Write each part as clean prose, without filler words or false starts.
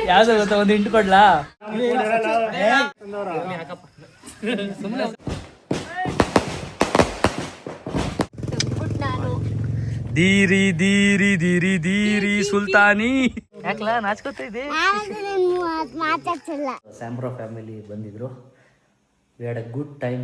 ಯಾವ್ದು ಗೊತ್ತಾ, ಒಂದು ಇಂಟು ಕೊಡ್ಲಾ? ದೀರಿ ದೀರಿ ದೀರಿ ದೀರಿ ಸುಲ್ತಾನಿ. ಯಾಕಲ್ಲ ನಾಚ್ಕೋತಾ ಇದೆ? ಸ್ಯಾಂಬ್ರೋ ಫ್ಯಾಮಿಲಿ ಬಂದಿದ್ರು. We had a good time.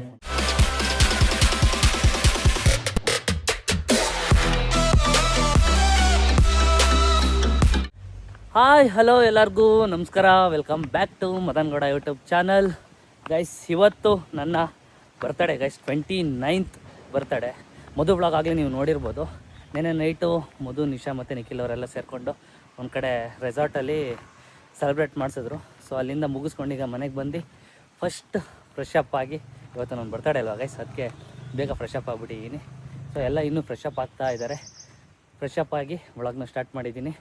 Hi hello ಎಲ್ಲರಿಗೂ ನಮಸ್ಕಾರ. Welcome back to Madan Gowda YouTube channel. Guys, ಇವತ್ತು ನನ್ನ birthday guys, 29th birthday. Madhu blog ಆಗಲಿ ನೀವು ನೋಡಿರ್ಬೋದು. ನೆನ್ನೆ ನೈಟು ಮಧು, ನಿಶಾ ಮತ್ತು ನಿಖಿಲ್ ಅವರೆಲ್ಲ ಸೇರಿಕೊಂಡು ಒಂದು ಕಡೆ ರೆಸಾರ್ಟಲ್ಲಿ ಸೆಲೆಬ್ರೇಟ್ ಮಾಡಿಸಿದ್ರು. ಸೊ ಅಲ್ಲಿಂದ ಮುಗಿಸ್ಕೊಂಡು ಈಗ ಮನೆಗೆ ಬಂದು ಫಸ್ಟ್ ಫ್ರೆಶ್ ಅಪ್ ಆಗಿ, ಇವತ್ತು ನನ್ನ ಬರ್ತಡೇ ಅಲ್ವಾ ಗೈಸ್, ಅದಕ್ಕೆ ಬೇಗ ಫ್ರೆಶ್ ಅಪ್ ಆಗಿಬಿಟ್ಟಿದ್ದೀನಿ. ಸೊ ಎಲ್ಲ ಇನ್ನೂ ಫ್ರೆಶ್ ಅಪ್ ಆಗ್ತಾ ಇದ್ದಾರೆ. ಫ್ರೆಶ್ ಅಪ್ ಆಗಿ ವ್ಲಾಗ್ನ ಸ್ಟಾರ್ಟ್ ಮಾಡಿದ್ದೀನಿ.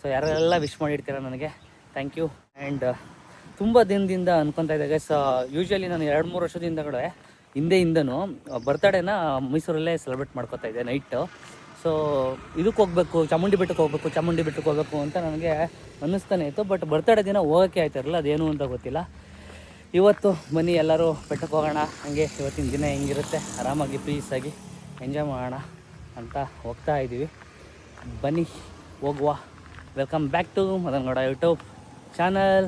ಸೊ ಯಾರೆಲ್ಲ ವಿಶ್ ಮಾಡಿರ್ತೀರ ನನಗೆ ಥ್ಯಾಂಕ್ ಯು. ಆ್ಯಂಡ್ ತುಂಬ ದಿನದಿಂದ ಅನ್ಕೊತಾ ಇದ್ದೆ ಗೈಸ್. ಯೂಶ್ವಲಿ ನಾನು 2-3 ವರ್ಷದಿಂದಗಳೇ ಹಿಂದೆಯಿಂದನೂ ಬರ್ತಡೇನ ಮೈಸೂರಲ್ಲೇ ಸೆಲೆಬ್ರೇಟ್ ಮಾಡ್ಕೊತಾ ಇದ್ದೆ ನೈಟು. ಸೊ ಇದಕ್ಕೆ ಹೋಗ್ಬೇಕು, ಚಾಮುಂಡಿ ಬೆಟ್ಟಕ್ಕೆ ಹೋಗ್ಬೇಕು ಅಂತ ನನಗೆ ಅನ್ನಿಸ್ತಾನೆ ಇತ್ತು. ಬಟ್ ಬರ್ತಡೇ ದಿನ ಹೋಗೋಕ್ಕೆ ಆಯ್ತಾರಲ್ಲ, ಅದೇನು ಅಂತ ಗೊತ್ತಿಲ್ಲ. ಇವತ್ತು ಬನ್ನಿ ಎಲ್ಲರೂ ಬೆಟ್ಟಕ್ಕೆ ಹೋಗೋಣ, ಹಾಗೆ ಇವತ್ತಿನ ದಿನ ಹೆಂಗಿರುತ್ತೆ ಆರಾಮಾಗಿ ಪೀಸಾಗಿ ಎಂಜಾಯ್ ಮಾಡೋಣ ಅಂತ ಹೋಗ್ತಾ ಇದ್ದೀವಿ. ಬನ್ನಿ ಹೋಗುವ. Welcome back to Madan Gowda YouTube channel.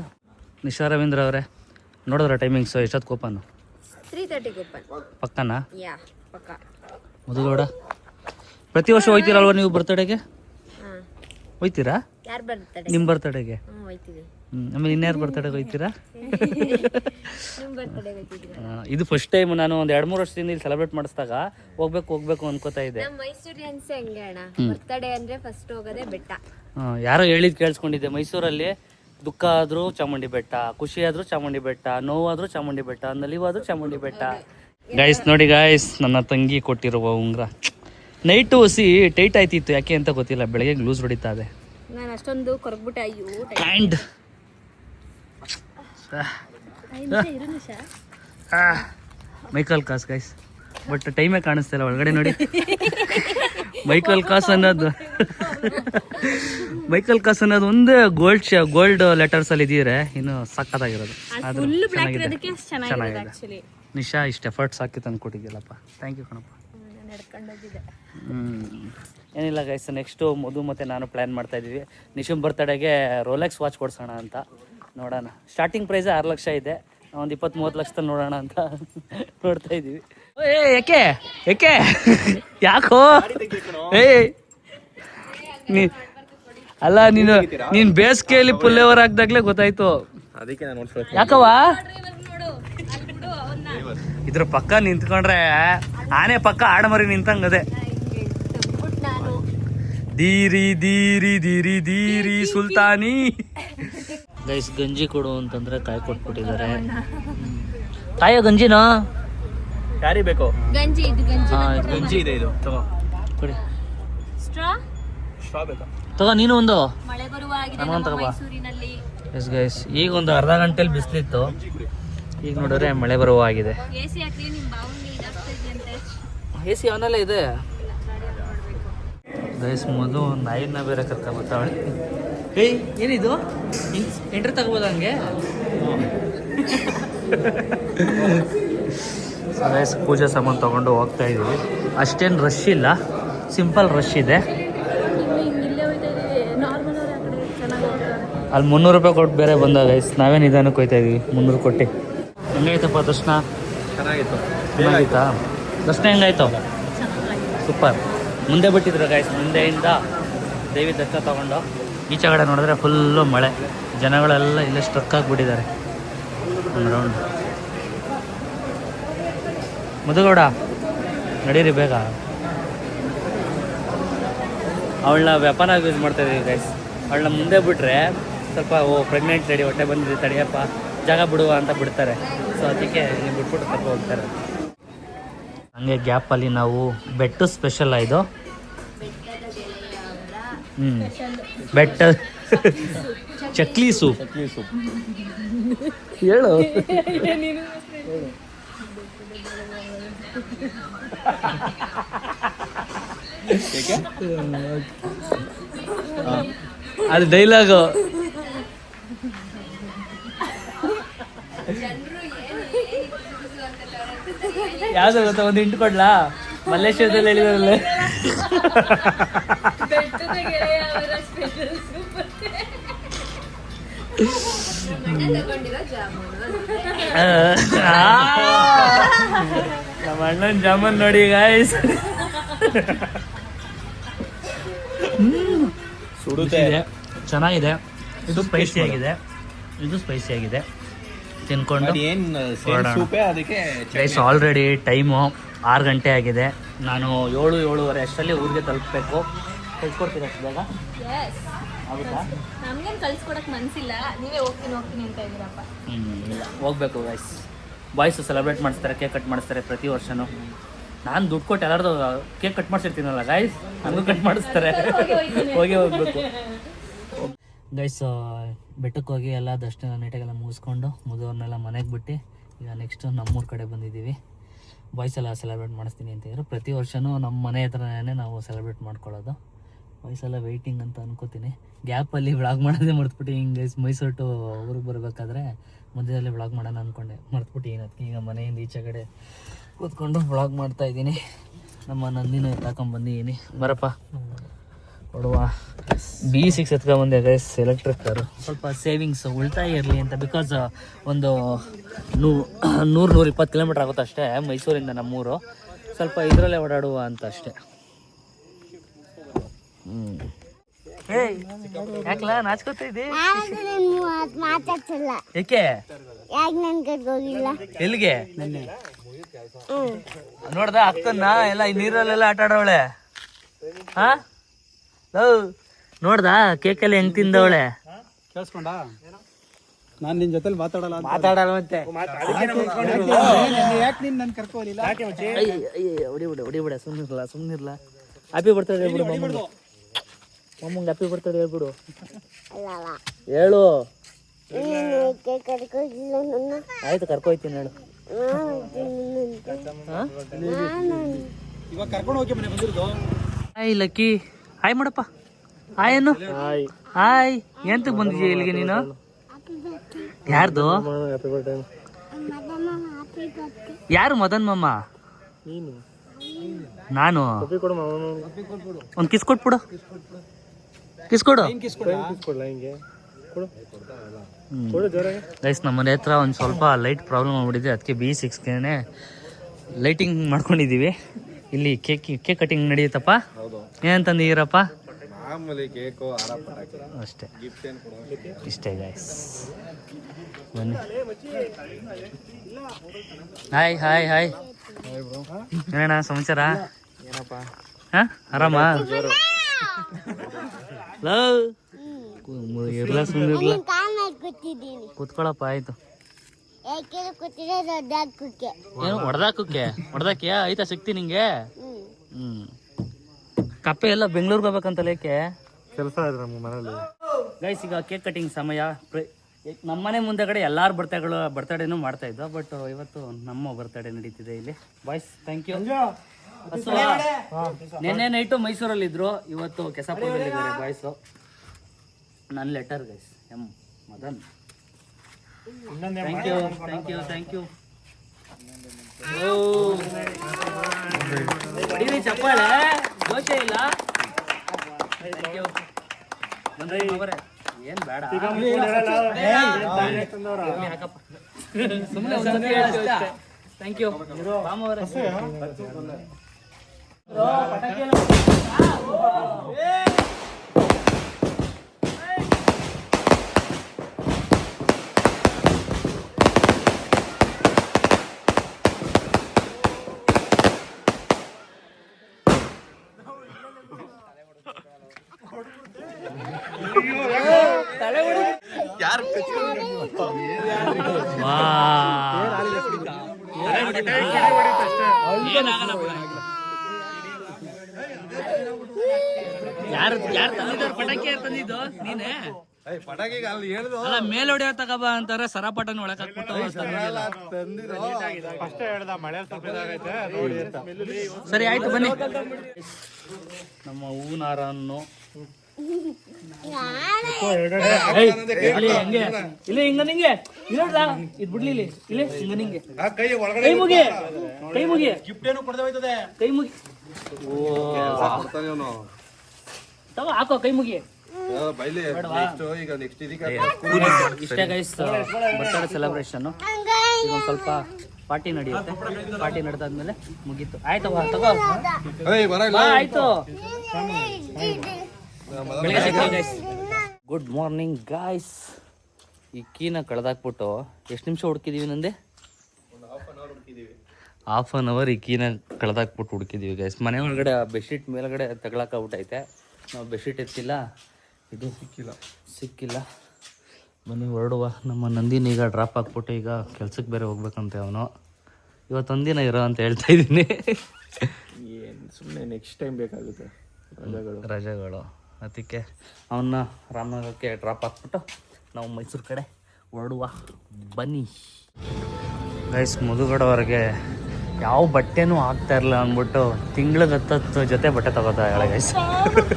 Nisha Ravindra ಅವರೇ, ನೋಡಿದ್ರ ಟೈಮಿಂಗ್ಸು ಎಷ್ಟೊತ್ತು ಓಪನು? 3:30 ಓಪನ್. ಪಕ್ಕನಾ? ಯಾ ಪಕ್ಕ. ಮಧುಗೌಡ, ಪ್ರತಿ ವರ್ಷ ಹೋಗ್ತೀರಲ್ವ ನೀವು ಬರ್ತಡೇಗೆ? ಹೋಗ್ತೀರಾ? ಯಾರು ಬರ್ತಡೇ? ನಿಮ್ಮ ಬರ್ತಡೇಗೆ ಹೋಗ್ತೀವಿ. ಆಮೇಲೆ ಇನ್ಯಾರು ಬರ್ತಡೇಗೆ ಹೋಗ್ತೀರಾ? ನಿಮ್ಮ ಬರ್ತಡೇಗೆ ಹೋಗ್ತೀವಿ. ಇದು ಫಸ್ಟ್ ಟೈಮ್ ನಾನು ಒಂದು 2-3 ವರ್ಷದಿಂದ ಇಲ್ಲಿ ಸೆಲೆಬ್ರೇಟ್ ಮಾಡಿಸಿದಾಗ ಹೋಗ್ಬೇಕು ಅನ್ಕೋತಾ ಇದ್ದೆ. ನಮ್ಮ ಮೈಸೂರಿಯನ್ಸ್ ಹೆಂಗೆ ಅಣ್ಣ, ಬರ್ತಡೇ ಅಂದ್ರೆ ಫಸ್ಟ್ ಹೋಗೋದೇ ಬೆಟ್ಟ. ಯಾರೋ ಹೇಳಿದ್ ಕೇಳಿಸ್ಕೊಂಡಿದ್ದೆ, ಮೈಸೂರಲ್ಲಿ ದುಃಖ ಆದ್ರೂ ಚಾಮುಂಡಿ ಬೆಟ್ಟ, ಖುಷಿ ಆದ್ರೂ ಚಾಮುಂಡಿ ಬೆಟ್ಟ, ನೋವಾದ್ರೂ ಚಾಮುಂಡಿ ಬೆಟ್ಟ, ನಲಿವಾದ್ರೂ ಚಾಮುಂಡಿ ಬೆಟ್ಟ. ಗೈಸ್ ನೋಡಿ ಗೈಸ್, ನನ್ನ ತಂಗಿ ಕೊಟ್ಟಿರುವ ಉಂಗ್ರ ನೈಟು ಟೈಟ್ ಆಯ್ತಿತ್ತು, ಯಾಕೆ ಅಂತ ಗೊತ್ತಿಲ್ಲ. ಬೆಳಗ್ಗೆ ಲೂಸ್ ಹೊಡಿತಾ ಇದೆ. ನಾನು ಅಷ್ಟೊಂದು ಕೊರಗ್ಬಿಟ್ಟೆ. ಅಯ್ಯೋ ಕ್ಯಾಂಡ್ ಮೈಕಲ್ ಕಾಸ್ ಗೈಸ್, ಬಟ್ ಟೈಮೇ ಕಾಣಿಸ್ತಾ ಇಲ್ಲ ಒಳಗಡೆ ನೋಡಿ. ಮೈಕಲ್ ಕಾಸ್ ಅನ್ನೋದು ಒಂದೇ ಗೋಲ್ಡ್ ಲೆಟರ್ಸ್ ಅಲ್ಲಿ ಇದೀರೆ, ಇನ್ನು ಸಕ್ಕತ್ತಾಗಿರೋದು. ಚೆನ್ನಾಗಿದೆ. ನಿಶಾ ಇಷ್ಟು ಎಫರ್ಟ್ಸ್ ಹಾಕಿ ತಂದ್ಕೊಟ್ಟಿದ್ಯಲ್ಲಪ್ಪ, ಥ್ಯಾಂಕ್ ಯು ಕಣಪ್ಪ. ಏನಿಲ್ಲ ಗೈಸ್, ನೆಕ್ಸ್ಟು ಮಧು ಮತ್ತು ನಾನು ಪ್ಲ್ಯಾನ್ ಮಾಡ್ತಾ ಇದ್ದೀವಿ. ನಿಶುಮ್ ಬರ್ತಡೆಗೆ ರೋಲೆಕ್ಸ್ ವಾಚ್ ಕೊಡ್ಸೋಣ ಅಂತ. ನೋಡೋಣ, ಸ್ಟಾರ್ಟಿಂಗ್ ಪ್ರೈಸ್ 6 ಲಕ್ಷ ಇದೆ, ಒಂದು 20-30 ಲಕ್ಷದಲ್ಲಿ ನೋಡೋಣ ಅಂತ ನೋಡ್ತಾ ಇದ್ದೀವಿ. ಯಾಕೆ ಯಾಕೋ ಅಲ್ಲ, ನೀನು ಬೇಸಿಗೆಯಲ್ಲಿ ಪುಲ್ಲೇವರ್ ಹಾಕ್ದಾಗ್ಲೇ ಗೊತ್ತಾಯ್ತು. ಯಾಕವ ಇದ್ರ ಪಕ್ಕ ನಿಂತ್ಕೊಂಡ್ರೆ ಆನೆ ಪಕ್ಕ ಆಡಮರಿ ನಿಂತಂಗದೆ. ದೀರಿ ದೀರಿ ದೀರಿ ದೀರಿ ಸುಲ್ತಾನಿ. ಗೈಸ್, ಗಂಜಿ ಕೊಡು ಅಂತಂದ್ರೆ ಕಾಯಿ ಕೊಟ್ಬಿಟ್ಟಿದ್ದಾರೆ. ಕಾಯ ಗಂಜಿನ ಯಾರಿ ಬೇಕು? ಗಂಜಿ ಇದೆ, ಇದು ತಗೋ ಕೊಡಿ. ತಗೋ ನೀನು ಒಂದು, ನನಗೊಂದು ತಗೋಬಾ. ಎಸ್ ಗೈಸ್, ಈಗ ಒಂದು ಅರ್ಧ ಗಂಟೆಲಿ ಬಿಸಿಲಿತ್ತು, ಈಗ ನೋಡಿದ್ರೆ ಮಳೆ ಬರುವ ಆಗಿದೆ. ಎ ಸಿ ಅವನೆಲ್ಲ ಇದೆ ಗೈಸ್. ಮೊದಲು ನಾಯಿನ ಬೇರೆ ಕರ್ಕೊಂಬತ್ತಾವಳೆ. ಏಯ್ ಏನಿದು, ಎಂಟ್ರಿ ತಗೋಬೋದ ಹಂಗೆ? ಗೈಸ್, ಪೂಜೆ ಸಾಮಾನು ತೊಗೊಂಡು ಹೋಗ್ತಾ ಇದ್ದೀವಿ. ಅಷ್ಟೇನು ರಶ್ ಇಲ್ಲ, ಸಿಂಪಲ್ ರಶ್ ಇದೆ. ಅಲ್ಲಿ 300 ರೂಪಾಯಿ ಕೊಟ್ಟು ಬೇರೆ ಬಂದ ಗೈಸ್. ನಾವೇ ನಿಧಾನಕ್ಕೆ ಹೋಗ್ತಾ ಇದೀವಿ 300 ಕೊಟ್ಟು. ಹೆಂಗಾಯ್ತಪ್ಪ ದರ್ಶನ? ಚೆನ್ನಾಗಿತ್ತಾ ದರ್ಶನ? ಹೆಂಗಾಯ್ತು? ಸೂಪರ್. ಮುಂದೆ ಬಿಟ್ಟಿದ್ರು ಗೈಸ್, ಮುಂದೆಯಿಂದ ದೇವಿ ದರ್ಶನ ತಗೊಂಡು ಈಚೆ ಕಡೆ ನೋಡಿದ್ರೆ ಫುಲ್ಲು ಮಳೆ, ಜನಗಳೆಲ್ಲ ಇಲ್ಲೇ ಸ್ಟ್ರಕ್ ಆಗಿಬಿಟ್ಟಿದ್ದಾರೆ ಒಂದು ರೌಂಡ್. ಮಧುಗೌಡ ನಡೀರಿ ಬೇಗ. ಅವಳನ್ನ ವ್ಯಾಪಾರಾಗಿ ಯೂಸ್ ಮಾಡ್ತಾ ಇದೀವಿ ಗೈಸ್. ಅವಳನ್ನ ಮುಂದೆ ಬಿಟ್ಟರೆ ಸ್ವಲ್ಪ ಪ್ರೆಗ್ನೆಂಟ್ ಲೇಡಿ ಹೊಟ್ಟೆ ಬಂದಿದೆ ತಡಿಯಪ್ಪ, ಜಾಗ ಬಿಡುವ ಅಂತ ಬಿಡ್ತಾರೆ. ಸೊ ಅದಕ್ಕೆ ನೀವು ಬಿಟ್ಬಿಟ್ಟು ಸ್ವಲ್ಪ ಹೋಗ್ತಾರೆ. ಹಂಗೆ ಗ್ಯಾಪಲ್ಲಿ ನಾವು ಬೆಟ್ಟ ಸ್ಪೆಷಲ್ ಇದು ಬೆಟ್ಟ ಚಕ್ಲಿ ಸೂಪ್ ಹೇಳು. ಅದು ಡೈಲಾಗು. ಯಾವ್ದು ಗೊತ್ತಾ, ಒಂದು ಇಂಟು ಕೊಡ್ಲಾ? ಮಲ್ಲೇಶ್ವರದಲ್ಲಿ ಹೇಳಿದಾರಲ್ಲ, ನಮ್ಮ ಅಣ್ಣನ ಜಾಮೂನ್ ನೋಡಿ ಗಾಯ್ಸ್. ಚೆನ್ನಾಗಿದೆ. ಇದು ಸ್ಪೈಸಿ ಆಗಿದೆ, ಇದು ಸ್ಪೈಸಿ ಆಗಿದೆ. ತಿನ್ಕೊಂಡು ಗೈಸ್ ಆಲ್ರೆಡಿ ಟೈಮು 6 ಗಂಟೆ ಆಗಿದೆ. ನಾನು 7-7:30 ಅಷ್ಟರಲ್ಲಿ ಊರಿಗೆ ತಲುಪಬೇಕು. ಕಳ್ಸ್ಕೊಡ್ತೀರಾ ಬೇಗ? ಹೌದಾ? ನಮ್ಗೇನು ಕಳ್ಸ್ಕೊಡಕ್ ಮನ್ಸಿಲ್ಲ, ನೀವೇ ಹೋಗ್ತೀನಿ ಅಂತ ಇದ್ದೀರಪ್ಪ. ಇಲ್ಲ, ಹೋಗ್ಬೇಕು ಗೈಸ್. ಬಾಯ್ಸು ಸೆಲೆಬ್ರೇಟ್ ಮಾಡಿಸ್ತಾರೆ, ಕೇಕ್ ಕಟ್ ಮಾಡಿಸ್ತಾರೆ ಪ್ರತಿ ವರ್ಷನೂ. ನಾನು ದುಡ್ಡು ಕೊಟ್ಟು ಎಲ್ಲರದು ಕೇಕ್ ಕಟ್ ಮಾಡಿಸಿರ್ತೀನಲ್ಲ ಗಾಯ್ಸ್, ನನಗೂ ಕಟ್ ಮಾಡಿಸ್ತಾರೆ. ಹೋಗ್ಬೇಕು ಗೈಸ್. ಬೆಟ್ಟಕ್ಕೆ ಹೋಗಿ ಎಲ್ಲ ದರ್ಶನ ನೀಟಾಗೆಲ್ಲ ಮುಗಿಸ್ಕೊಂಡು ಮುಗಿದವ್ರನ್ನೆಲ್ಲ ಮನೆಗೆ ಬಿಟ್ಟು ಈಗ ನೆಕ್ಸ್ಟ್ ನಮ್ಮೂರ ಕಡೆ ಬಂದಿದ್ದೀವಿ. ಬಾಯ್ಸ್ ಎಲ್ಲ ಸೆಲೆಬ್ರೇಟ್ ಮಾಡಿಸ್ತೀನಿ ಅಂತಿದ್ರು. ಪ್ರತಿ ವರ್ಷವೂ ನಮ್ಮ ಮನೆ ಹತ್ರನೇ ನಾವು ಸೆಲೆಬ್ರೇಟ್ ಮಾಡ್ಕೊಳ್ಳೋದು. ಬಾಯ್ಸ್ ಎಲ್ಲ ವೆಯ್ಟಿಂಗ್ ಅಂತ ಅನ್ಕೋತೀನಿ. ಗ್ಯಾಪಲ್ಲಿ ವ್ಲಾಗ್ ಮಾಡೋದೇ ಮರ್ತ್ಬಿಟ್ಟು ಹಿಂಗೆ ಗೈಸ್. ಮೈಸೂರು ಟು ಊರಿಗೆ ಬರಬೇಕಾದ್ರೆ ಮಧ್ಯದಲ್ಲಿ ವ್ಲಾಗ್ ಮಾಡೋಣ ಅಂದ್ಕೊಂಡೆ, ಮರ್ತ್ಬಿಟ್ಟು ಏನದಕ್ಕೆ ಈಗ ಮನೆಯಿಂದ ಈಚೆ ಕಡೆ ಕೂತ್ಕೊಂಡು ವ್ಲಾಗ್ ಮಾಡ್ತಾಯಿದ್ದೀನಿ. ನಮ್ಮ ನಂದಿನ ಎತ್ತಾಕೊಂಡ್ಬಂದಿದ್ದೀನಿ. ಬರಪ್ಪ ಕೊಡುವ. B6 ಎತ್ಕೊಂಡ್ಬಂದೆ ಗೈಸ್, ಎಲೆಕ್ಟ್ರಿಕ್ ಕಾರು. ಸ್ವಲ್ಪ ಸೇವಿಂಗ್ಸ್ ಉಳಿತಾಯ ಇರಲಿ ಅಂತ. ಬಿಕಾಸ್ ಒಂದು 100-120 ಕಿಲೋಮೀಟ್ರ್ ಆಗುತ್ತೆ ಅಷ್ಟೇ ಮೈಸೂರಿಂದ ನಮ್ಮೂರು. ಸ್ವಲ್ಪ ಇದರಲ್ಲೇ ಓಡಾಡುವ ಅಂತ ಅಷ್ಟೇ. ಯಾಕಲ್ಲ ನಾಚ್ಕೋತಾ ಇದ್ದಿ? ಏಕೆ? ಎಲ್ಲಿಗೆ? ನೋಡ್ದ ಅಕ್ಕನ್ನ ಎಲ್ಲ ಈ ನೀರಲ್ಲೆಲ್ಲ ಆಟ ಆಡವಳೆ. ಹಾ ನೋಡ್ದ ಕೇಕಲ್ಲಿ ಹೆಂಗ್ ತಿಂದವಳೆ? ಕೇಳಿಸ್ಕೊಂಡ? ನಾನು ನಿನ್ ಜೊತೆ ಮಾತಾಡಲ್ಲ ಮತ್ತೆ ಯಾಕೆ ನೀನ್ ನನ್ ಕರ್ಕೋಲಿಲ್ಲ? ಹೊಡಿಬಿಡ, ಸುಮ್ನಿರ್ಲ. ಹ್ಯಾಪಿ ಬರ್ತಡೇ ಹೇಳ್ಬಿಡು ಮಮ್ಮಂಗೆ. ಹ್ಯಾಪಿ ಬರ್ತಡೇ ಹೇಳ್ಬಿಡು. ಹೇಳು. ಆಯ್ತು, ಕರ್ಕೊಯ್ತೀನಿ ಹೇಳು. ಇವಾಗ ಕರ್ಕೊಂಡು ಹೋಗಿ ಮನೆ ಬಂದಿರೋದು. ಹಾಯ್ ಲಕ್ಕಿ, ಹಾಯ್ ಮಾಡಪ್ಪ. ಹಾಯ್ ಏನು? ಹಾಯ್. ಎಂತಕ್ಕೆ ಬಂದಿದ್ಯಾ ಇಲ್ಲಿಗೆ ನೀನು? ಯಾರ್ದು? ಯಾರು ಮದನ್ ಮಾಮ? ನಾನು. ಒಂದು ಕಿಸ್ ಕೊಟ್ಬಿಡು. ಕಿಸ್ ಕೊಡು. ಗೈಸ್, ನಮ್ಮ ಮನೆ ಹತ್ರ ಒಂದು ಸ್ವಲ್ಪ ಲೈಟ್ ಪ್ರಾಬ್ಲಮ್ ಆಗ್ಬಿಟ್ಟಿದೆ. ಅದಕ್ಕೆ B6ಗೆ ಲೈಟಿಂಗ್ ಮಾಡ್ಕೊಂಡಿದ್ದೀವಿ. ಇಲ್ಲಿ ಕೇಕ್ ಕಟಿಂಗ್ ನಡೆಯುತ್ತಪ್ಪ. ಏನಂತಂದಿರಪ್ಪ? ಅಷ್ಟೇ, ಇಷ್ಟೇ ಗೈಸ್. ಬನ್ನಿ. ಹಾಯ್. ಏನಣ್ಣ ಸಮಾಚಾರ? ಹಾಂ, ಆರಾಮ? ಕೂತ್ಕೊಳ್ಳಪ್ಪ. ಆಯ್ತು. ಏನು ಹೊಡೆದಾಕೆ ಆಯ್ತಾ? ಸಿಕ್ತಿ ನಿಂಗೆ? ಕಪ್ಪೆ ಎಲ್ಲ ಬೆಂಗಳೂರಿಗೆ ಹೋಗ್ಬೇಕಂತಲ್ಲ, ಏಕೆ? ಕೆಲಸ ಇದೆ ನಮ್ಮ ಮನೇಲಿ ಗೈಸ್. ಈಗ ಕೇಕ್ ಕಟಿಂಗ್ ಸಮಯ. ನಮ್ಮನೆ ಮುಂದೆಗಡೆ ಎಲ್ಲಾರು ಬರ್ತಡೇನು ಮಾಡ್ತಾ ಇದ್ದೋ, ಬಟ್ ಇವತ್ತು ನಮ್ಮ ಬರ್ತಡೇ ನಡೀತಿದೆ ಇಲ್ಲಿ. Boys, thank you. ನೆನ್ನೆ ನೈಟು ಮೈಸೂರಲ್ಲಿದ್ರು, ಇವತ್ತು ಕೆಸಾಪುರದಲ್ಲಿದ್ದಾರೆ ಬಾಯ್ಸು. ನನ್ನ letter guys, M Madan. Thank you. ಚಪ್ಪಾಳೆ ದೋಸೆ ಇಲ್ಲ. ಏನ್ ಬೇಡ, ಸುಮ್ಮನೆ ಥ್ಯಾಂಕ್ ಯು. ಯಾರು ತಂದಿದ್ದಾರೆ ಪಟಾಕಿ? ಯಾರು ತಂದಿದ್ದು? ನೀನೇ? ಅಲ್ಲ, ಮೇಲ್ ಹೊಡೆಯೋ ತಗಬ ಅಂತಾರೆ, ಸರಪಟನ ಒಳಗೆ ಹಾಕ್ಬಿಟ್ಟು. ಸರಿ ಆಯ್ತು, ಬನ್ನಿ. ನಮ್ಮ ಹೂವಿನ ಹಾರವನ್ನು ಇಲ್ಲಿ ಹಿಂಗ ನಿಂಗೆ ಇಲ್ಲೋಡ್ಲ ಇದು ಬಿಡ್ಲಿ ಇಲ್ಲಿ ಇಲ್ಲಿ ಹಿಂಗ ನಿಂಗೆ ಕೈ ಮುಗಿ ಕೈ ಮುಗಿ ಗಿಫ್ಟ್ ಏನು ಕೊಡದೆ ಹೋಯ್ತದೆ. ಕೈ ಮುಗಿ ತಗೋ ಹಾಕೋ ಕೈ ಮುಗಿ ಇಷ್ಟೇ ಗೈಸ್ ಬರ್ತಡೇ ಸೆಲೆಬ್ರೇಷನ್. ಈಗ ಒಂದು ಸ್ವಲ್ಪ ಪಾರ್ಟಿ ನಡೆಯುತ್ತೆ. ಪಾರ್ಟಿ ನಡೆದಾದ್ಮೇಲೆ ಮುಗೀತು. ಆಯ್ತು ತಗೋ ಆಯ್ತು. Good morning guys. ಈ ಕೀನ ಕಳೆದಾಕ್ಬಿಟ್ಟು ಎಷ್ಟು ನಿಮಿಷ ಹುಡುಕಿದೀವಿ ನಂದೆ? ಹಾಫ್ ಆನ್ ಅವರ್ ಈ ಕೀನ ಕಳೆದಾಕ್ಬಿಟ್ಟು ಹುಡುಕಿದೀವಿ ಗೈಸ್. ಮನೆ ಒಳಗಡೆ ಬೆಡ್ಶೀಟ್ ಮೇಲ್ಗಡೆ ತಗೊಳಕ್ಕಾಗ್ಬಿಟ್ಟೈತೆ. ನಾವು ಬೆಡ್ಶೀಟ್ ಎತ್ತಿಲ್ಲ, ಇದು ಸಿಕ್ಕಿಲ್ಲ. ಬನ್ನಿ ಹೊರಡುವ. ನಮ್ಮ ನಂದಿನ ಈಗ ಡ್ರಾಪ್ ಹಾಕ್ಬಿಟ್ಟು ಈಗ ಕೆಲ್ಸಕ್ಕೆ ಬೇರೆ ಹೋಗ್ಬೇಕಂತೆ ಅವನು. ಇವತ್ತೊಂದಿನ ಇರೋ ಅಂತ ಹೇಳ್ತಾ ಇದ್ದೀನಿ. ಏನು ಸುಮ್ಮನೆ ನೆಕ್ಸ್ಟ್ ಟೈಮ್ ಬೇಕಾಗುತ್ತೆ ರಜೆಗಳು. ಅದಕ್ಕೆ ಅವನ್ನ ರಾಮನಗರಕ್ಕೆ ಡ್ರಾಪ್ ಹಾಕ್ಬಿಟ್ಟು ನಾವು ಮೈಸೂರು ಕಡೆ ಹೊರಡುವ. ಬನ್ನಿ ಗೈಸ್. ಮುದುಗಡವರೆಗೆ ಯಾವ ಬಟ್ಟೆನೂ ಹಾಕ್ತಾ ಇರಲಿಲ್ಲ ಅಂದ್ಬಿಟ್ಟು ತಿಂಗ್ಳಿಗೆ 10 ಜೊತೆ ಬಟ್ಟೆ ತಗೋತಾ ಹೇಳ ಗೈಸ್.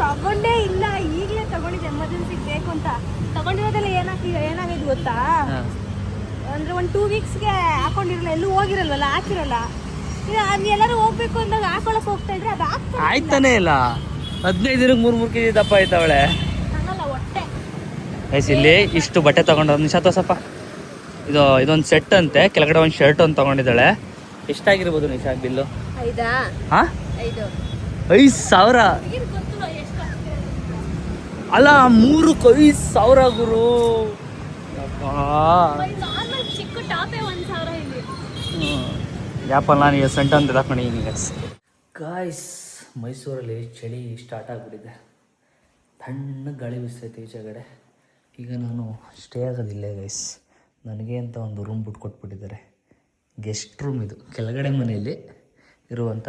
ತಗೊಂಡೇ ಇಲ್ಲ, ಈಗಲೇ ತಗೊಂಡಿದ್ದೆ ಎಮರ್ಜೆನ್ಸಿ ಬೇಕು ಅಂತ. ತಗೊಂಡಿರೋದೆಲ್ಲ ಏನಾಗಿದೆ ಗೊತ್ತಾ, ಅಂದ್ರೆ ಒಂದು 2 ವೀಕ್ಸ್ಗೆ ಹಾಕೊಂಡಿರಲ್ಲ, ಎಲ್ಲೂ ಹೋಗಿರಲ್ವಲ್ಲ, ಹಾಕಿರಲ್ಲ. ಎಲ್ಲರೂ ಹೋಗ್ಬೇಕು ಅಂದಾಗ ಹಾಕೊಳಕ್ ಹೋಗ್ತಾ ಇದ್ರೆ ಅದು ಆಯ್ತಾನೆ ಇಲ್ಲ. 15 ದಿನಕ್ಕೆ 3 ಕೆಜಿ ದಪ್ಪ ಆಯ್ತಾವಳೆ ಹೊಟ್ಟೆ. ಗೈಸ್ ಇಲ್ಲಿ ಇಷ್ಟು ಬಟ್ಟೆ ತಗೊಂಡು ನಿಮಿಷ ತೋಸಪ್ಪ. ಇದೊಂದು ಸೆಟ್ ಅಂತೆ, ಕೆಳಗಡೆ ಒಂದು ಶರ್ಟ್ ಒಂದು ತಗೊಂಡಿದ್ದಾಳೆ. ಎಷ್ಟಾಗಿರ್ಬೋದು ನಿಶಾ ಬಿಲ್ಲು? ಹಾ 5,000 ಅಲ್ಲ, 3-5,000 ಗುರು. ಯಾಪಲ್ಲ ನಾನು ಸೆಂಟ ಅಂತ ಹಾಕೊಂಡಿದ್ದೀನಿ ಗಾಯ್ಸ್. ಮೈಸೂರಲ್ಲಿ ಚಳಿ ಸ್ಟಾರ್ಟ್ ಆಗಿಬಿಟ್ಟಿದೆ. ತಣ್ಣಗೆ ಗಾಳಿ ಬೀಸ್ತೈತೆ ಈಚೆಗಡೆ. ಈಗ ನಾನು ಸ್ಟೇ ಆಗೋದಿಲ್ಲ ಗೈಸ್. ನನಗೆ ಅಂತ ಒಂದು ರೂಮ್ ಬಿಟ್ಟು ಕೊಟ್ಬಿಟ್ಟಿದ್ದಾರೆ. ಗೆಸ್ಟ್ ರೂಮ್ ಇದು, ಕೆಳಗಡೆ ಮನೆಯಲ್ಲಿ ಇರುವಂಥ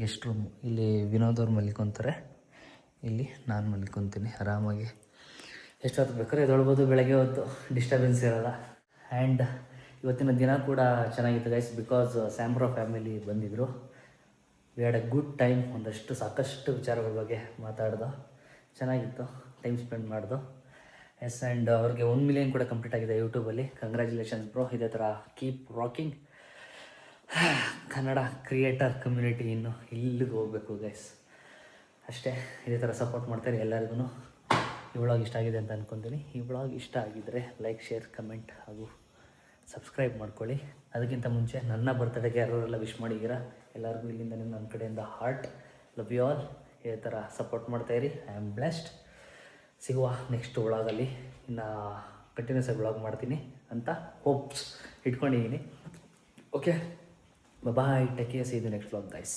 ಗೆಸ್ಟ್ ರೂಮು. ಇಲ್ಲಿ ವಿನೋದ್ ಅವ್ರು ಮಲ್ಕೊತಾರೆ, ಇಲ್ಲಿ ನಾನು ಮಲ್ಕೊತೀನಿ ಆರಾಮಾಗಿ. ಎಷ್ಟೊತ್ತು ಬೇಕಾದ್ರೆ ಎದೊಳ್ಬೋದು, ಬೆಳಗ್ಗೆ ಹೊತ್ತು ಡಿಸ್ಟರ್ಬೆನ್ಸ್ ಇರೋಲ್ಲ. ಆ್ಯಂಡ್ ಇವತ್ತಿನ ದಿನ ಕೂಡ ಚೆನ್ನಾಗಿತ್ತು ಗೈಸ್. ಬಿಕಾಸ್ ಸ್ಯಾಂಬ್ರೋ ಫ್ಯಾಮಿಲಿ ಬಂದಿದ್ದರು. We had a good time. ಸಾಕಷ್ಟು ವಿಚಾರಗಳ ಬಗ್ಗೆ ಮಾತಾಡ್ದು, ಚೆನ್ನಾಗಿತ್ತು. ಟೈಮ್ ಸ್ಪೆಂಡ್ ಮಾಡ್ದು. ಎಸ್. ಆ್ಯಂಡ್ ಅವ್ರಿಗೆ 1 ಮಿಲಿಯನ್ ಕೂಡ ಕಂಪ್ಲೀಟ್ ಆಗಿದೆ ಯೂಟ್ಯೂಬಲ್ಲಿ. Congratulations bro. ಇದೇ ಥರ keep rocking. Kannada creator community ಇನ್ನು ಇಲ್ಲಿಗೆ ಹೋಗಬೇಕು ಗೈಸ್. ಅಷ್ಟೇ, ಇದೇ ಥರ ಸಪೋರ್ಟ್ ಮಾಡ್ತಾರೆ ಎಲ್ಲರಿಗೂ. ಈ ವ್ಲಾಗ್ ಇಷ್ಟ ಆಗಿದೆ ಅಂತ ಅಂದ್ಕೊತೀನಿ. ಈ ವ್ಲಾಗ್ ಇಷ್ಟ ಆಗಿದ್ದರೆ ಲೈಕ್, ಶೇರ್, ಕಮೆಂಟ್ ಹಾಗೂ ಸಬ್ಸ್ಕ್ರೈಬ್ ಮಾಡ್ಕೊಳ್ಳಿ. ಅದಕ್ಕಿಂತ ಮುಂಚೆ ನನ್ನ ಬರ್ತಡೇಗೆ ಯಾರೆಲ್ಲ ವಿಶ್ ಮಾಡಿದ್ದೀರಾ ಎಲ್ಲರಿಗೂ ಇಲ್ಲಿಂದ ನನ್ನ ಕಡೆಯಿಂದ ಹಾರ್ಟ್. Love you all. ಇದೇ ಥರ ಸಪೋರ್ಟ್ ಮಾಡ್ತಾಯಿರಿ. I am blessed. ಸಿಗುವ ನೆಕ್ಸ್ಟ್ ವ್ಲಾಗಲ್ಲಿ. ಇನ್ನು ಕಂಟಿನ್ಯೂಸ್ ಆಗಿ ವ್ಲಾಗ್ ಮಾಡ್ತೀನಿ ಅಂತ ಹೋಪ್ಸ್ ಇಟ್ಕೊಂಡಿದ್ದೀನಿ. Okay, bye. Take care. See you next vlog guys.